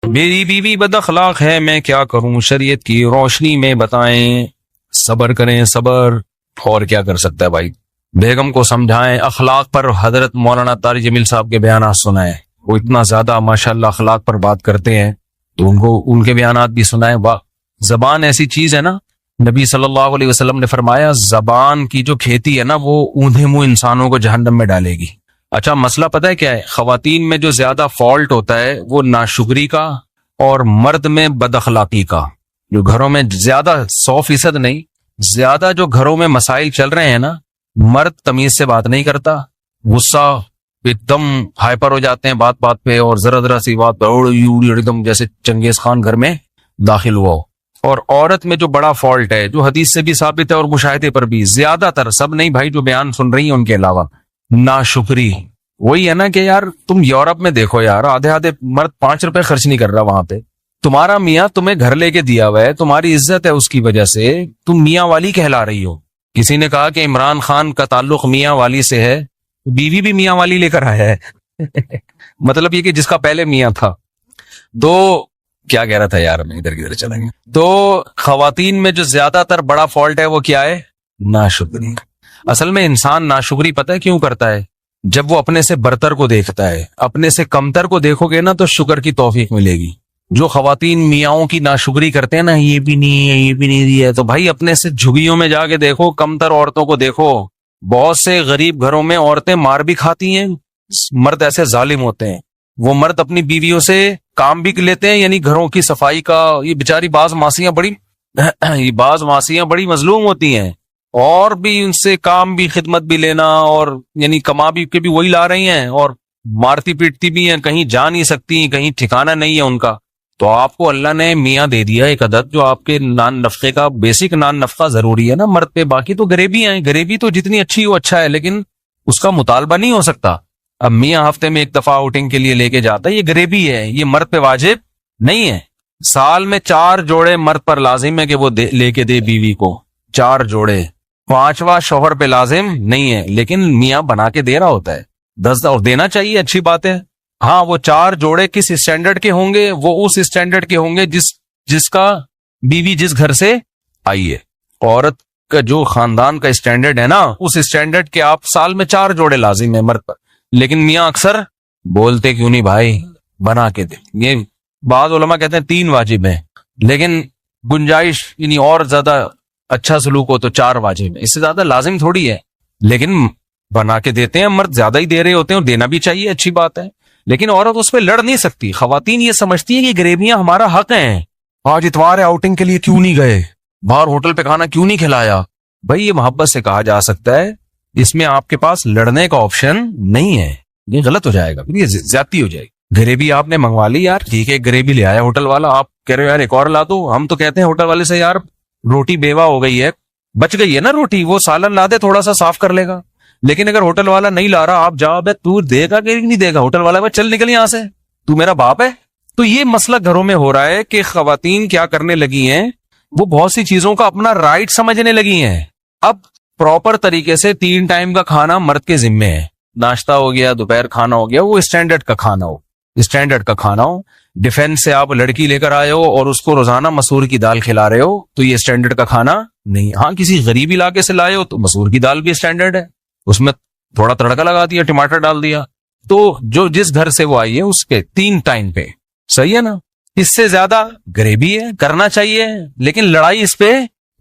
میری بیوی بد اخلاق ہے، میں کیا کروں؟ شریعت کی روشنی میں بتائیں۔ صبر کریں، صبر۔ اور کیا کر سکتا ہے بھائی؟ بیگم کو سمجھائیں۔ اخلاق پر حضرت مولانا طارق جمیل صاحب کے بیانات سنائیں، وہ اتنا زیادہ ماشاءاللہ اخلاق پر بات کرتے ہیں، تو ان کے بیانات بھی سنائیں۔ واہ، زبان ایسی چیز ہے نا، نبی صلی اللہ علیہ وسلم نے فرمایا زبان کی جو کھیتی ہے نا وہ اوندھے منہ انسانوں کو جہنم میں ڈالے گی۔ اچھا مسئلہ پتہ ہے کیا ہے؟ خواتین میں جو زیادہ فالٹ ہوتا ہے وہ ناشکری کا، اور مرد میں بد اخلاقی کا۔ جو گھروں میں زیادہ 100% نہیں، زیادہ جو گھروں میں مسائل چل رہے ہیں نا، مرد تمیز سے بات نہیں کرتا، غصہ ایک دم ہائپر ہو جاتے ہیں بات بات پہ، اور ذرا ذرا سی بات پہ ایک دم جیسے چنگیز خان گھر میں داخل ہوا ہو۔ اور عورت میں جو بڑا فالٹ ہے، جو حدیث سے بھی ثابت ہے اور مشاہدے پر بھی، زیادہ تر، سب نہیں بھائی جو بیان سن رہی ہیں ان کے علاوہ، ناشکری۔ وہی ہے نا کہ یار تم یورپ میں دیکھو یار، آدھے مرد 5 روپے خرچ نہیں کر رہا وہاں پہ، تمہارا میاں تمہیں گھر لے کے دیا ہوا ہے، تمہاری عزت ہے، اس کی وجہ سے تم میاں والی کہلا رہی ہو۔ کسی نے کہا کہ عمران خان کا تعلق میاں والی سے ہے، بیوی بھی میاں والی لے کر آیا ہے مطلب یہ کہ جس کا پہلے میاں تھا۔ دو کیا کہہ رہا تھا یار، میں ادھر کدھر چلیں گے۔ تو خواتین میں جو زیادہ تر بڑا فالٹ ہے وہ کیا ہے؟ ناشکری۔ اصل میں انسان ناشکری پتہ ہے کیوں کرتا ہے؟ جب وہ اپنے سے برتر کو دیکھتا ہے، اپنے سے کمتر کو دیکھو گے نا تو شکر کی توفیق ملے گی۔ جو خواتین میاں کی ناشکری کرتے ہیں نا، یہ بھی نہیں ہے، یہ بھی نہیں دیا، تو بھائی اپنے سے جھگیوں میں جا کے دیکھو، کمتر عورتوں کو دیکھو۔ بہت سے غریب گھروں میں عورتیں مار بھی کھاتی ہیں، مرد ایسے ظالم ہوتے ہیں، وہ مرد اپنی بیویوں سے کام بھی لیتے ہیں، یعنی گھروں کی صفائی کا۔ یہ بیچاری بعض ماسیاں بڑی مظلوم ہوتی ہیں، اور بھی ان سے کام بھی، خدمت بھی لینا، اور یعنی کما بھی کے بھی وہی لا رہی ہیں، اور مارتی پیٹتی بھی ہیں، کہیں جا نہیں سکتی، کہیں ٹھکانہ نہیں ہے ان کا۔ تو آپ کو اللہ نے میاں دے دیا ایک عدد جو آپ کے نان نفقے کا، بیسک نان نفقہ ضروری ہے نا مرد پہ، باقی تو غریبی ہیں، غریبی تو جتنی اچھی ہو اچھا ہے، لیکن اس کا مطالبہ نہیں ہو سکتا۔ اب میاں ہفتے میں ایک دفعہ آؤٹنگ کے لیے لے کے جاتا ہے، یہ غریبی ہے، یہ مرد پہ واجب نہیں ہے۔ سال میں 4 جوڑے مرد پر لازم ہے کہ وہ لے کے دے بیوی کو، 4 جوڑے، 5واں شوہر پہ لازم نہیں ہے، لیکن میاں بنا کے دے رہا ہوتا ہے 10، اور دینا چاہیے، اچھی بات ہے۔ ہاں وہ 4 جوڑے کس اسٹینڈرڈ کے ہوں گے؟ وہ اس اسٹینڈرڈ کے ہوں گے جس کا بیوی جس گھر سے آئی ہے۔ عورت کا جو خاندان کا اسٹینڈرڈ ہے نا، اس اسٹینڈرڈ کے آپ سال میں 4 جوڑے لازم ہیں مرد پر، لیکن میاں اکثر بولتے کیوں نہیں بھائی بنا کے دے۔ یہ بعض علماء کہتے ہیں 3 واجب ہیں، لیکن گنجائش یعنی اور زیادہ اچھا سلوک ہو تو 4 واجب ہے، اس سے زیادہ لازم تھوڑی ہے، لیکن بنا کے دیتے ہیں، مرد زیادہ ہی دے رہے ہوتے ہیں، اور دینا بھی چاہیے، اچھی بات ہے، لیکن عورت اس پہ لڑ نہیں سکتی۔ خواتین یہ سمجھتی ہیں کہ غریبیاں ہمارا حق ہیں، آج اتوار ہے آؤٹنگ کے لیے کیوں نہیں گئے، باہر ہوٹل پہ کھانا کیوں نہیں کھلایا۔ بھائی یہ محبت سے کہا جا سکتا ہے، اس میں آپ کے پاس لڑنے کا آپشن نہیں ہے، یہ غلط ہو جائے گا، یہ زیادتی ہو جائے گی۔ غریبی آپ نے منگوا لی یار، ٹھیک ہے، غریبی لے آیا ہوٹل والا، آپ کہہ رہے ہو یار ایک اور لا دو، ہم تو کہتے ہیں ہوٹل والے سے یار روٹی بیوہ ہو گئی ہے، بچ گئی ہے نا روٹی، وہ سالن لا دے، تھوڑا سا صاف کر لے گا۔ لیکن اگر ہوٹل والا نہیں لا رہا، آپ جاؤ بے تو دے گا کہ نہیں دے گا، ہوٹل والا چل نکل یہاں سے، تو میرا باپ ہے۔ تو یہ مسئلہ گھروں میں ہو رہا ہے کہ خواتین کیا کرنے لگی ہیں، وہ بہت سی چیزوں کا اپنا رائٹ سمجھنے لگی ہیں۔ اب پراپر طریقے سے 3 ٹائم کا کھانا مرد کے ذمے ہے، ناشتہ ہو گیا، دوپہر کھانا ہو گیا، وہ اسٹینڈرڈ کا کھانا ہو، اسٹینڈرڈ کا کھانا ہو۔ ڈیفینس سے آپ لڑکی لے کر آئے ہو اور اس کو روزانہ مسور کی دال کھلا رہے ہو، تو یہ اسٹینڈرڈ کا کھانا نہیں۔ ہاں کسی غریب علاقے سے لائے ہو تو مسور کی دال بھی اسٹینڈرڈ ہے، اس میں تھوڑا تڑکا لگا دیا، ٹماٹر ڈال دیا، تو جو جس گھر سے وہ آئی ہے اس کے 3 ٹائم پہ، صحیح ہے نا۔ اس سے زیادہ غریبی ہے، کرنا چاہیے، لیکن لڑائی اس پہ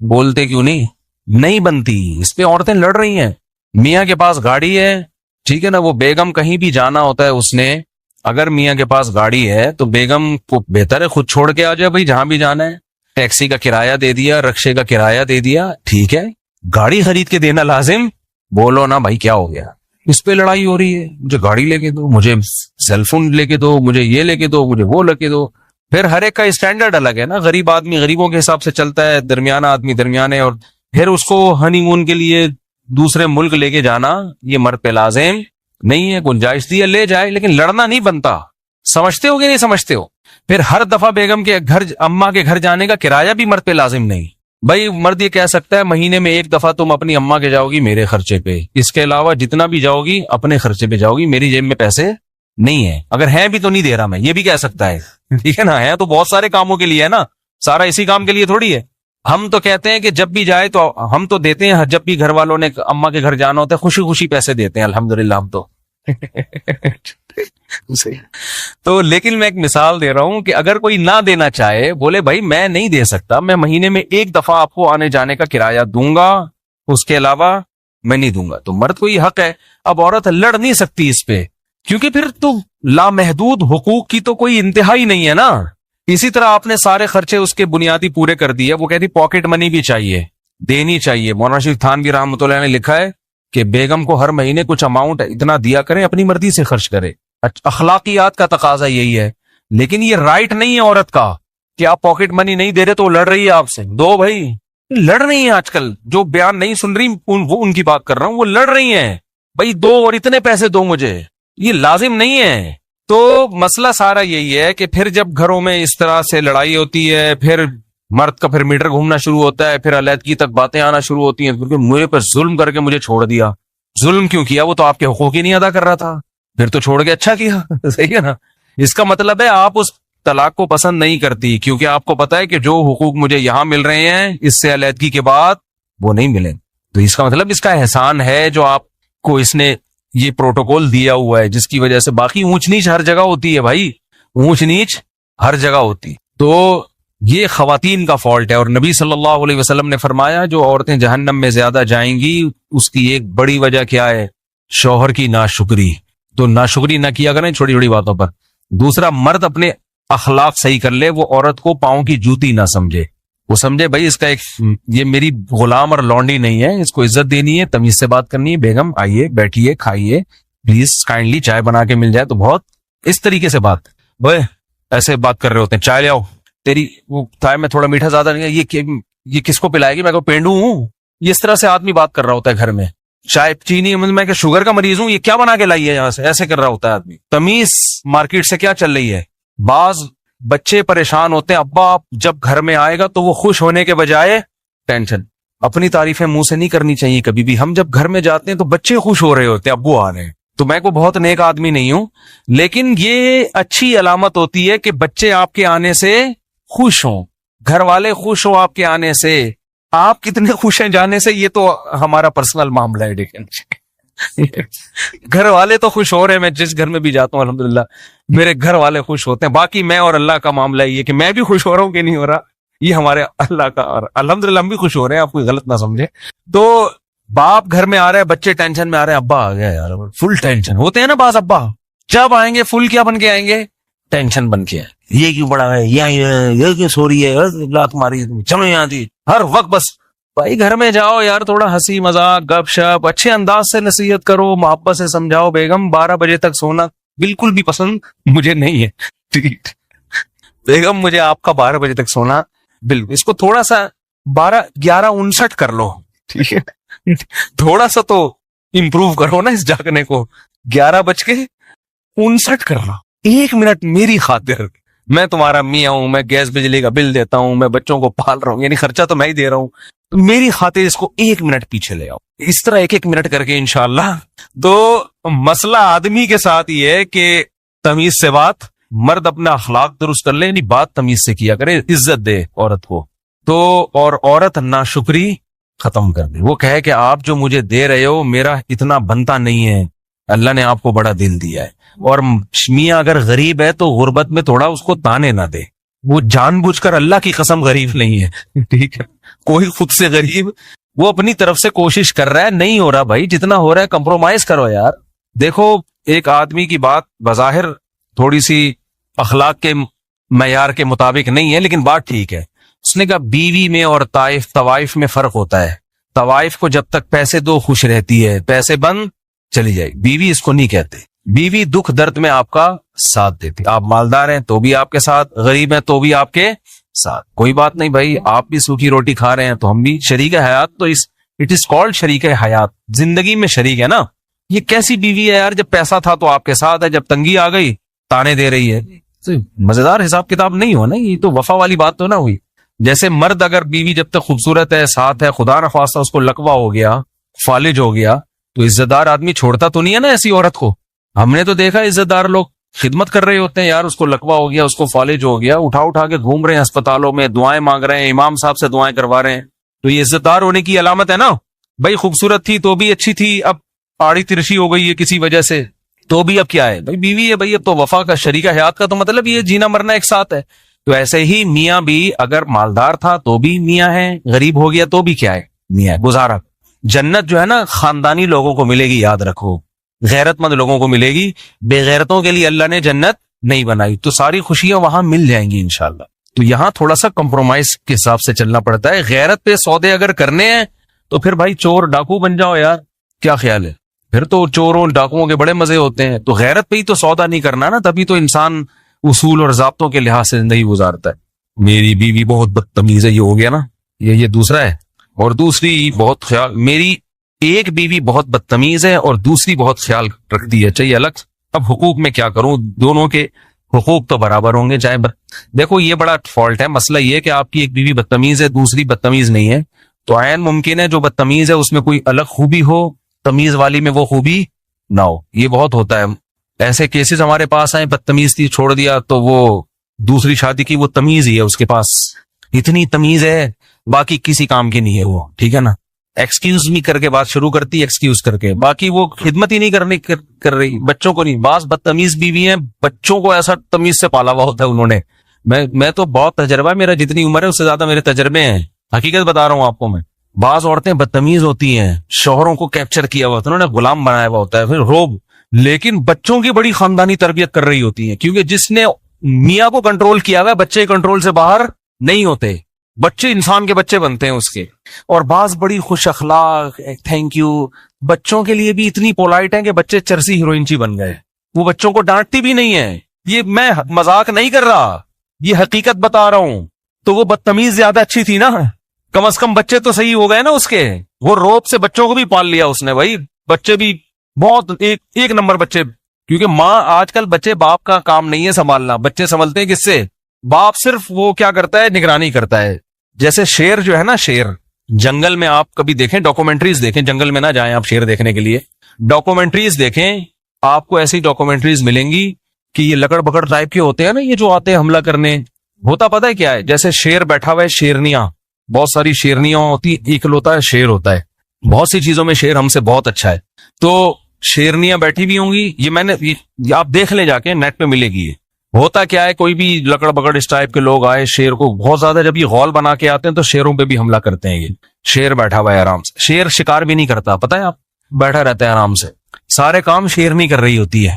بولتے کیوں نہیں بنتی، اس پہ عورتیں لڑ رہی ہیں۔ میاں کے پاس گاڑی ہے، ٹھیک ہے نا، وہ بیگم کہیں بھی جانا ہوتا ہے، اس نے اگر میاں کے پاس گاڑی ہے تو بیگم کو بہتر ہے خود چھوڑ کے آ جائے، بھائی جہاں بھی جانا ہے، ٹیکسی کا کرایہ دے دیا، رکشے کا کرایہ دے دیا، ٹھیک ہے، گاڑی خرید کے دینا لازم بولو نا بھائی کیا ہو گیا، اس پہ لڑائی ہو رہی ہے، مجھے گاڑی لے کے دو، مجھے سیل فون لے کے دو، مجھے یہ لے کے دو، مجھے وہ لے کے دو۔ پھر ہر ایک کا اسٹینڈرڈ الگ ہے نا، غریب آدمی غریبوں کے حساب سے چلتا ہے، درمیانہ آدمی درمیانے، اور پھر اس کو ہنی مون کے لیے دوسرے ملک لے کے جانا یہ مرد پہ لازم نہیں ہے۔ گنجائش دی ہے لے جائے، لیکن لڑنا نہیں بنتا، سمجھتے ہو کہ نہیں سمجھتے ہو؟ پھر ہر دفعہ بیگم کے گھر، اماں کے گھر جانے کا کرایہ بھی مرد پہ لازم نہیں۔ بھائی مرد یہ کہہ سکتا ہے مہینے میں 1 دفعہ تم اپنی اماں کے جاؤ گی میرے خرچے پہ، اس کے علاوہ جتنا بھی جاؤ گی اپنے خرچے پہ جاؤ گی، میری جیب میں پیسے نہیں ہے، اگر ہیں بھی تو نہیں دے رہا میں، یہ بھی کہہ سکتا ہے، ٹھیک ہے نا, ہے تو بہت سارے کاموں کے لیے ہے نا, سارا اسی کام کے لیے تھوڑی ہے. ہم تو کہتے ہیں کہ جب بھی جائے تو ہم تو دیتے ہیں, جب بھی گھر والوں نے اماں کے گھر جانا ہوتا ہے خوشی خوشی پیسے دیتے ہیں الحمدللہ ہم تو. تو لیکن میں ایک مثال دے رہا ہوں کہ اگر کوئی نہ دینا چاہے, بولے بھائی میں نہیں دے سکتا, میں مہینے میں ایک دفعہ آپ کو آنے جانے کا کرایہ دوں گا, اس کے علاوہ میں نہیں دوں گا, تو مرد کو یہ حق ہے. اب عورت لڑ نہیں سکتی اس پہ, کیونکہ پھر تو لامحدود حقوق کی تو کوئی انتہا ہی نہیں ہے نا. اسی طرح آپ نے سارے خرچے اس کے بنیادی پورے کر دیے, وہ کہتی پاکٹ منی بھی چاہیے, دینی چاہیے. مولانا شریف تھانوی رحمۃ اللہ نے لکھا ہے کہ بیگم کو ہر مہینے کچھ اماؤنٹ اتنا دیا کریں, اپنی مرضی سے خرچ کرے. اخلاقیات کا تقاضا یہی ہے, لیکن یہ رائٹ نہیں ہے عورت کا کہ آپ پاکٹ منی نہیں دے رہے تو لڑ رہی ہے آپ سے. دو بھائی لڑ رہی ہیں آج کل, جو بیان نہیں سن رہی وہ ان کی بات کر رہا ہوں, وہ لڑ رہی ہیں بھائی دو اور اتنے پیسے دو مجھے, یہ لازم نہیں ہے. تو مسئلہ سارا یہی ہے کہ پھر جب گھروں میں اس طرح سے لڑائی ہوتی ہے, پھر مرد کا پھر میٹر گھومنا شروع ہوتا ہے, پھر علیحدگی تک باتیں آنا شروع ہوتی ہیں, کیونکہ مجھے پر ظلم کر کے مجھے چھوڑ دیا. ظلم کیوں کیا؟ وہ تو آپ کے حقوق ہی نہیں ادا کر رہا تھا, پھر تو چھوڑ کے اچھا کیا. صحیح ہے نا. اس کا مطلب ہے آپ اس طلاق کو پسند نہیں کرتی, کیونکہ آپ کو پتا ہے کہ جو حقوق مجھے یہاں مل رہے ہیں اس سے علیحدگی کے بعد وہ نہیں ملیں. تو اس کا مطلب اس کا احسان ہے جو آپ کو اس نے یہ پروٹوکول دیا ہوا ہے, جس کی وجہ سے باقی اونچ نیچ ہر جگہ ہوتی ہے بھائی, اونچ نیچ ہر جگہ ہوتی. تو یہ خواتین کا فالٹ ہے. اور نبی صلی اللہ علیہ وسلم نے فرمایا جو عورتیں جہنم میں زیادہ جائیں گی اس کی ایک بڑی وجہ کیا ہے؟ شوہر کی ناشکری. تو ناشکری نہ کیا کریں چھوٹی چھوٹی باتوں پر. دوسرا, مرد اپنے اخلاق صحیح کر لے, وہ عورت کو پاؤں کی جوتی نہ سمجھے, وہ سمجھے بھائی اس کا ایک یہ میری غلام اور لونڈی نہیں ہے, اس کو عزت دینی ہے, تمیز سے بات کرنی ہے. بیگم آئیے بیٹھیے کھائیے پلیز, کائنڈلی چائے بنا کے مل جائے تو بہت, اس طریقے سے بات. بھائی ایسے بات کر رہے ہوتے ہیں, چائے لے آؤ, تیری وہ چائے میں تھوڑا میٹھا زیادہ نہیں ہے, یہ کس کو پلائے گی, میں کو پینڈو ہوں. یہ اس طرح سے آدمی بات کر رہا ہوتا ہے گھر میں, چائے چینی میں کہ شوگر کا مریض ہوں, یہ کیا بنا کے لائی ہے یہاں سے, ایسے کر رہا ہوتا ہے آدمی. تمیز مارکیٹ سے کیا چل رہی ہے. بعض بچے پریشان ہوتے ہیں, ابا جب گھر میں آئے گا تو وہ خوش ہونے کے بجائے ٹینشن. اپنی تعریفیں منہ سے نہیں کرنی چاہیے کبھی بھی. ہم جب گھر میں جاتے ہیں تو بچے خوش ہو رہے ہوتے ہیں, ابو آ رہے ہیں. تو میں کو بہت نیک آدمی نہیں ہوں, لیکن یہ اچھی علامت ہوتی ہے کہ بچے آپ کے آنے سے خوش ہوں, گھر والے خوش ہوں آپ کے آنے سے. آپ کتنے خوش ہیں جانے سے یہ تو ہمارا پرسنل معاملہ ہے, لیکن گھر والے تو خوش ہو رہے ہیں. میں جس گھر میں بھی جاتا ہوں الحمدللہ میرے گھر والے خوش ہوتے ہیں. باقی میں اور اللہ کا معاملہ یہ کہ میں بھی خوش ہو رہا ہوں کہ نہیں ہو رہا, یہ ہمارے اللہ کا, اور الحمدللہ ہم بھی خوش ہو رہے ہیں, آپ کوئی غلط نہ سمجھے. تو باپ گھر میں آ رہا ہے, بچے ٹینشن میں آ رہے ہیں, ابا آ گیا یار, فل ٹینشن ہوتے ہیں نا بعض ابا. جب آئیں گے فل کیا بن کے آئیں گے, ٹینشن بن کے. یہ کیوں بڑا ہے, یہ کیوں سو رہی ہے, لات ماری, چلو یہاں تھی ہر وقت. بس بھائی گھر میں جاؤ یار, تھوڑا ہنسی مذاق گپ شپ اچھے انداز سے نصیحت کرو, محبت سے سمجھاؤ. بیگم 12 بجے تک سونا بالکل بھی پسند مجھے نہیں ہے. بیگم مجھے آپ کا 12 بجے تک سونا بالکل, اس کو تھوڑا سا 11:59 کر لو, ٹھیک ہے, تھوڑا سا تو امپروو کرو نا اس جاگنے کو. 11:59 کر لو, 1 منٹ میری خاطر. میں تمہارا میاں ہوں, میں گیس بجلی کا بل دیتا ہوں, میں بچوں کو پال رہا ہوں, یعنی خرچہ تو میں ہی دے رہا ہوں, تو میری خاطر اس کو 1 منٹ پیچھے لے آؤ. اس طرح 1 منٹ کر کے انشاءاللہ. تو مسئلہ آدمی کے ساتھ یہ ہے کہ تمیز سے بات, مرد اپنا اخلاق درست کر لے, یعنی بات تمیز سے کیا کرے, عزت دے عورت کو. تو اور عورت ناشکری ختم کر دے, وہ کہے کہ آپ جو مجھے دے رہے ہو میرا اتنا بنتا نہیں ہے, اللہ نے آپ کو بڑا دل دیا ہے. اور میاں اگر غریب ہے تو غربت میں تھوڑا اس کو تانے نہ دے, وہ جان بوجھ کر اللہ کی قسم غریب نہیں ہے, ٹھیک ہے, کوئی خود سے غریب, وہ اپنی طرف سے کوشش کر رہا ہے, نہیں ہو رہا بھائی, جتنا ہو رہا ہے کمپرومائز کرو یار. دیکھو ایک آدمی کی بات بظاہر تھوڑی سی اخلاق کے معیار کے مطابق نہیں ہے, لیکن بات ٹھیک ہے. اس نے کہا بیوی میں اور طوائف میں فرق ہوتا ہے. طوائف کو جب تک پیسے دو خوش رہتی ہے, پیسے بند چلی جائے. بیوی اس کو نہیں کہتے. بیوی دکھ درد میں آپ کا ساتھ دیتی, آپ مالدار ہیں تو بھی آپ کے ساتھ, غریب ہیں تو بھی آپ کے ساتھ. کوئی بات نہیں بھائی, آپ بھی سوکھی روٹی کھا رہے ہیں تو ہم بھی شریک حیات. تو اٹ از کالڈ شریک حیات, زندگی میں شریک ہے نا. یہ کیسی بیوی ہے یار, جب پیسہ تھا تو آپ کے ساتھ ہے, جب تنگی آ گئی تانے دے رہی ہے. مزیدار حساب کتاب نہیں ہو نا, یہ تو وفا والی بات تو نہ ہوئی. جیسے مرد اگر بیوی جب تک خوبصورت ہے, ساتھ ہے, خدا نخواستہ اس کو لقوہ ہو گیا, فالج ہو گیا, تو عزت دار آدمی چھوڑتا تو نہیں ہے نا ایسی عورت کو. ہم نے تو دیکھا عزت دار لوگ خدمت کر رہے ہوتے ہیں یار. اس کو لقوہ ہو گیا, اس کو فالج ہو گیا, اٹھا کے گھوم رہے ہیں اسپتالوں میں, دعائیں مانگ رہے ہیں, امام صاحب سے دعائیں کروا رہے ہیں. تو یہ عزت دار ہونے کی علامت ہے نا بھائی. خوبصورت تھی تو بھی اچھی تھی, اب آڑی ترشی ہو گئی ہے کسی وجہ سے, تو بھی اب کیا ہے بھائی, بیوی ہے بھائی, اب تو وفا کا شریک حیات کا تو مطلب یہ جینا مرنا ایک ساتھ ہے. تو ایسے ہی میاں بھی اگر مالدار تھا تو بھی میاں ہے, غریب ہو گیا تو بھی کیا ہے, میاں ہے, گزارا. جنت جو ہے نا خاندانی لوگوں کو ملے گی, یاد رکھو, غیرت مند لوگوں کو ملے گی, بے غیرتوں کے لیے اللہ نے جنت نہیں بنائی. تو ساری خوشیاں وہاں مل جائیں گی انشاءاللہ. تو یہاں تھوڑا سا کمپرومائز کے حساب سے چلنا پڑتا ہے. غیرت پہ سودے اگر کرنے ہیں تو پھر بھائی چور ڈاکو بن جاؤ یار, کیا خیال ہے, پھر تو چوروں ڈاکوؤں کے بڑے مزے ہوتے ہیں. تو غیرت پہ ہی تو سودا نہیں کرنا نا, تبھی تو انسان اصول اور ضابطوں کے لحاظ سے زندگی گزارتا ہے. میری بیوی بہت بدتمیز ہے, یہ ہو گیا نا, یہ دوسرا ہے. اور دوسری بہت خیال, میری ایک بیوی بہت بدتمیز ہے اور دوسری بہت خیال رکھتی ہے, چاہیے الگ. اب حقوق میں کیا کروں, دونوں کے حقوق تو برابر ہوں گے چاہے دیکھو یہ بڑا فالٹ ہے. مسئلہ یہ کہ آپ کی ایک بیوی بدتمیز ہے, دوسری بدتمیز نہیں ہے, تو عین ممکن ہے جو بدتمیز ہے اس میں کوئی الگ خوبی ہو, تمیز والی میں وہ خوبی نہ ہو. یہ بہت ہوتا ہے, ایسے کیسز ہمارے پاس آئے, بدتمیز تھی چھوڑ دیا تو وہ دوسری شادی کی, وہ تمیز ہی ہے اس کے پاس, اتنی تمیز ہے باقی کسی کام کی نہیں ہے وہ, ٹھیک ہے نا. ایکسکیوز می کر کے بات شروع کرتی, ایکسکیوز کر کے, باقی وہ خدمت ہی نہیں کر رہی, بچوں کو نہیں. بعض بدتمیز بیوی ہیں, بچوں کو ایسا تمیز سے پالا ہوا ہوتا ہے انہوں نے. میں تو بہت تجربہ ہے میرا, جتنی عمر ہے اس سے زیادہ میرے تجربے ہیں, حقیقت بتا رہا ہوں آپ کو میں. بعض عورتیں بدتمیز ہوتی ہیں, شوہروں کو کیپچر کیا ہوا ہوتا ہے, انہوں نے غلام بنایا ہوا ہوتا ہے, پھر روب, لیکن بچوں کی بڑی خاندانی تربیت کر رہی ہوتی ہیں, کیونکہ جس نے میاں کو کنٹرول کیا ہوا ہے, بچے کنٹرول سے باہر نہیں ہوتے, بچے انسان کے بچے بنتے ہیں اس کے. اور بعض بڑی خوش اخلاق, تھینک یو, بچوں کے لیے بھی اتنی پولائٹ ہیں کہ بچے چرسی ہیروئنچی بن گئے, وہ بچوں کو ڈانٹتی بھی نہیں ہے. یہ میں مذاق نہیں کر رہا, یہ حقیقت بتا رہا ہوں. تو وہ بدتمیز زیادہ اچھی تھی نا, کم از کم بچے تو صحیح ہو گئے نا اس کے. وہ روب سے بچوں کو بھی پال لیا اس نے بھائی, بچے بھی بہت ایک نمبر بچے. کیونکہ ماں, آج کل بچے, باپ کا کام نہیں ہے سنبھالنا, بچے سنبھلتے ہیں کس سے, باپ صرف وہ کیا کرتا ہے, نگرانی کرتا ہے. جیسے شیر جو ہے نا, شیر جنگل میں, آپ کبھی دیکھیں ڈاکومنٹریز دیکھیں, جنگل میں نہ جائیں آپ شیر دیکھنے کے لیے, ڈاکومنٹریز دیکھیں, آپ کو ایسی ڈاکومنٹریز ملیں گی کہ یہ لکڑ بکڑ ٹائپ کے ہوتے ہیں نا, یہ جو آتے ہیں حملہ کرنے. ہوتا پتہ ہے کیا ہے, جیسے شیر بیٹھا ہوا ہے, شیرنیاں, بہت ساری شیرنیاں ہوتی, ایک ہوتا ہے شیر ہوتا ہے. بہت سی چیزوں میں شیر ہم سے بہت اچھا ہے. تو شیرنیاں بیٹھی بھی ہوں گی, یہ میں نے, آپ دیکھ لیں جا کے, نیٹ پہ ملے گی. ہوتا کیا ہے, کوئی بھی لکڑ بکڑ اس ٹائپ کے لوگ آئے, شیر کو بہت زیادہ جب یہ غول بنا کے آتے ہیں تو شیروں پہ بھی حملہ کرتے ہیں. یہ شیر بیٹھا ہوا ہے آرام سے, شیر شکار بھی نہیں کرتا, پتہ ہے آپ, بیٹھا رہتا ہے آرام سے, سارے کام شیر نہیں کر رہی ہوتی ہے.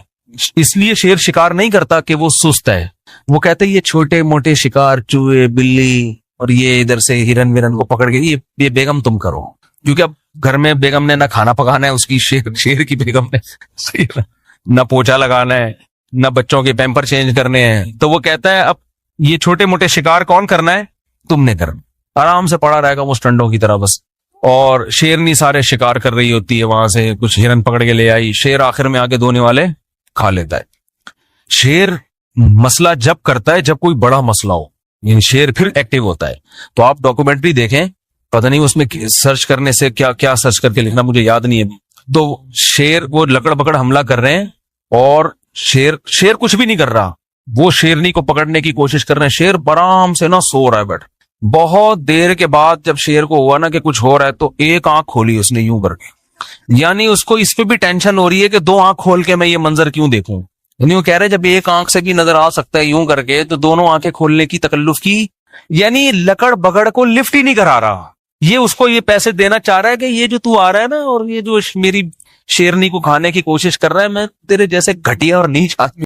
اس لیے شیر شکار نہیں کرتا کہ وہ سست ہے, وہ کہتے ہیں یہ چھوٹے موٹے شکار, چوہے, بلی, اور یہ ادھر سے ہرن ورن کو پکڑ کے یہ بیگم تم کرو. کیونکہ اب گھر میں بیگم نے نہ کھانا پکانا ہے اس کی, شیر کی بیگم نے نہ پوچھا لگانا ہے, نہ بچوں کے پیمپر چینج کرنے ہیں. تو وہ کہتا ہے اب یہ چھوٹے موٹے شکار کون کرنا ہے, تم نے کرنا. آرام سے پڑا رہے گا وہ سٹنڈوں کی طرح بس. اور شیرنی سارے شکار کر رہی ہوتی ہے, وہاں سے کچھ ہرن پکڑ کے لے آئی, شیر آخر میں آ کے دھونے والے کھا لیتا ہے. شیر مسئلہ جب کرتا ہے جب کوئی بڑا مسئلہ ہو, یعنی شیر پھر ایکٹیو ہوتا ہے. تو آپ ڈاکومنٹری دیکھیں, پتہ نہیں اس میں سرچ کرنے سے کیا سرچ کر کے لکھنا مجھے یاد نہیں ہے. تو شیر وہ لکڑ پکڑ حملہ کر رہے ہیں, اور شیر کچھ بھی نہیں کر رہا, وہ شیرنی کو پکڑنے کی کوشش کر رہے ہیں. شیر آرام سے نا سو رہا ہے بیٹھ. بہت دیر کے بعد جب شیر کو ہوا نا کہ کچھ ہو رہا ہے, تو ایک آنکھ کھولی اس نے یوں کر کے, یعنی اس کو اس پہ بھی ٹینشن ہو رہی ہے کہ دو آنکھ کھول کے میں یہ منظر کیوں دیکھوں. یعنی وہ کہہ رہے جب ایک آنکھ سے بھی نظر آ سکتا ہے یوں کر کے, تو دونوں آنکھیں کھولنے کی تکلف کی, یعنی لکڑ بگڑ کو لفٹ ہی نہیں کرا رہا. یہ اس کو یہ پیسے دینا چاہ رہا ہے کہ یہ جو تو آ رہا ہے نا, اور یہ جو میری شیرنی کو کھانے کی کوشش کر رہا ہے, میں تیرے جیسے گھٹیا اور نیچ آدمی